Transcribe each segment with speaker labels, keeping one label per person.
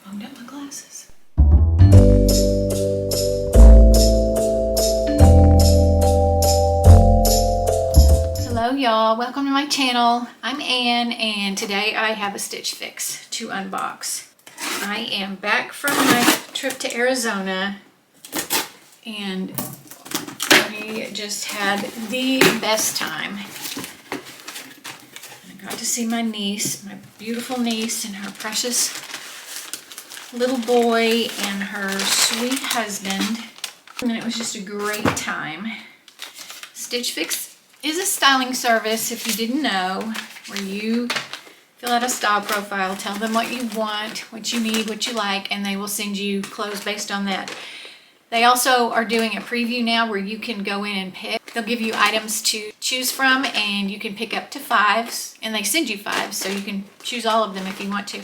Speaker 1: fogged up my glasses. Hello y'all, welcome to my channel. I'm Ann and today I have a Stitchfix to unbox. I am back from my trip to Arizona and we just had the best time. I got to see my niece, my beautiful niece, and her precious little boy and her sweet husband, and it was just a great time. Stitchfix is a styling service, if you didn't know, where you fill out a style profile, tell them what you want, what you need, what you like, and they will send you clothes based on that. They also are doing a preview now where you can go in and pick. They'll give you items to choose from and you can pick up to 5s, and they send you 5s, so you can choose all of them if you want to.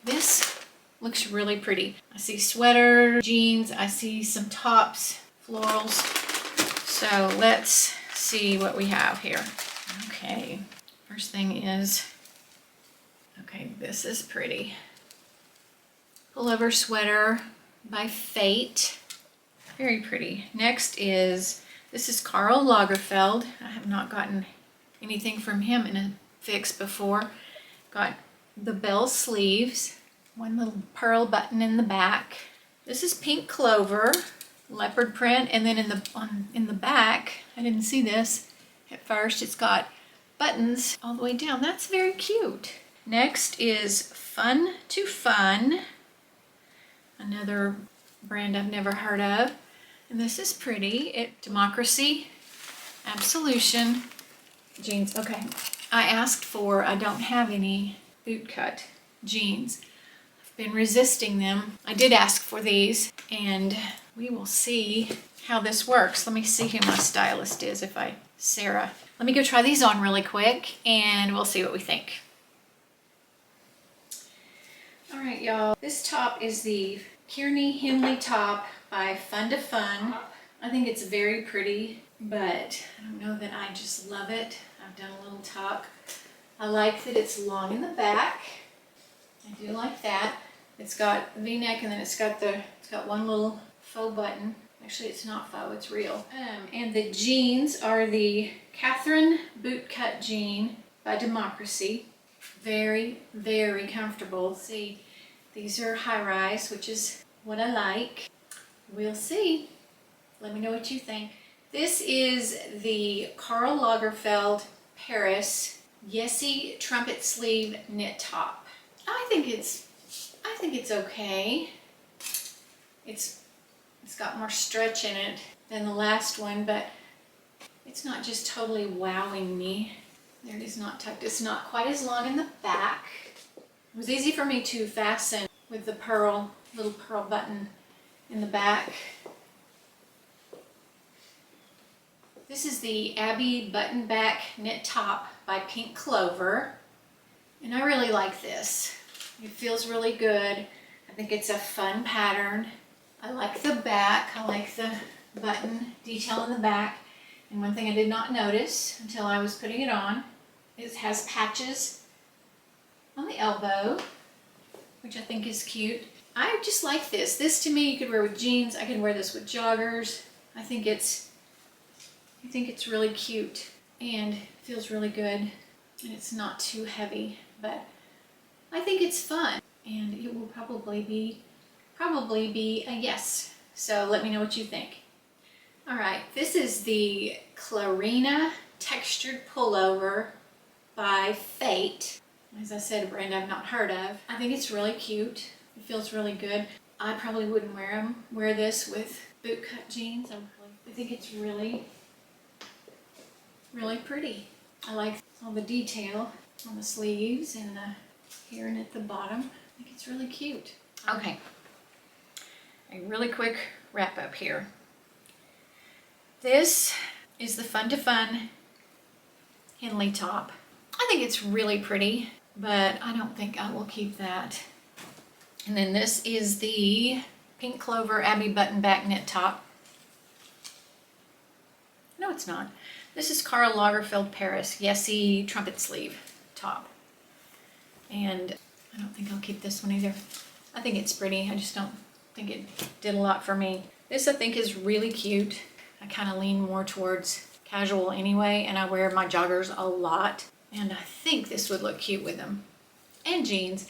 Speaker 1: This looks really pretty. I see sweater, jeans, I see some tops, florals. So let's see what we have here. Okay, first thing is, okay, this is pretty. Pullover sweater by Fate. Very pretty. Next is, this is Karl Lagerfeld. I have not gotten anything from him in a fix before. Got the bell sleeves, one little pearl button in the back. This is pink clover, leopard print, and then in the back, I didn't see this at first, it's got buttons all the way down. That's very cute. Next is Fun to Fun, another brand I've never heard of. And this is pretty. Democracy, Absolution, jeans. Okay, I asked for, I don't have any bootcut jeans. I've been resisting them. I did ask for these, and we will see how this works. Let me see who my stylist is, Sarah. Let me go try these on really quick, and we'll see what we think. All right, y'all. This top is the Kearney Henley top by Fun to Fun. I think it's very pretty, but I don't know that I just love it. I've done a little tuck. I like that it's long in the back. I do like that. It's got V-neck, and then it's got one little faux button. Actually, it's not faux, it's real. And the jeans are the Catherine bootcut jean by Democracy. Very, very comfortable. See, these are high-rise, which is what I like. We'll see. Let me know what you think. This is the Karl Lagerfeld Paris Yessie trumpet sleeve knit top. I think it's okay. It's got more stretch in it than the last one, but it's not just totally wowing me. There, it is not tucked. It's not quite as long in the back. It was easy for me to fasten with the little pearl button in the back. This is the Abby button back knit top by Pink Clover, and I really like this. It feels really good. I think it's a fun pattern. I like the back. I like the button detail in the back. And one thing I did not notice until I was putting it on, it has patches on the elbow, which I think is cute. I just like this. This to me you could wear with jeans. I can wear this with joggers. I think it's really cute and feels really good, and it's not too heavy, but I think it's fun, and it will probably be a yes. So let me know what you think. All right, this is the Clarina textured pullover by Fate. As I said, a brand I've not heard of. I think it's really cute. It feels really good. I probably wouldn't wear this with bootcut jeans. I think it's really, really pretty. I like all the detail on the sleeves and here and at the bottom. I think it's really cute. Okay, a really quick wrap up here. This is the Fun to Fun Henley top. I think it's really pretty, but I don't think I will keep that. And then this is the Pink Clover Abby button back knit top. No, it's not. This is Karl Lagerfeld Paris Yessie trumpet sleeve top. And I don't think I'll keep this one either. I think it's pretty. I just don't think it did a lot for me. This I think is really cute. I kind of lean more towards casual anyway, and I wear my joggers a lot. And I think this would look cute with them. And jeans.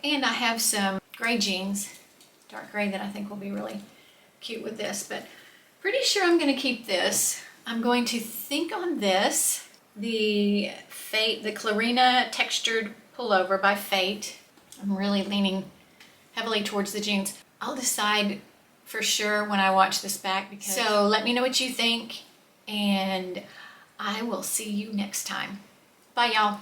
Speaker 1: And I have some gray jeans, dark gray, that I think will be really cute with this. But pretty sure I'm going to keep this. I'm going to think on this. The Clarina textured pullover by Fate. I'm really leaning heavily towards the jeans. I'll decide for sure when I watch this back. So let me know what you think, and I will see you next time. Bye, y'all.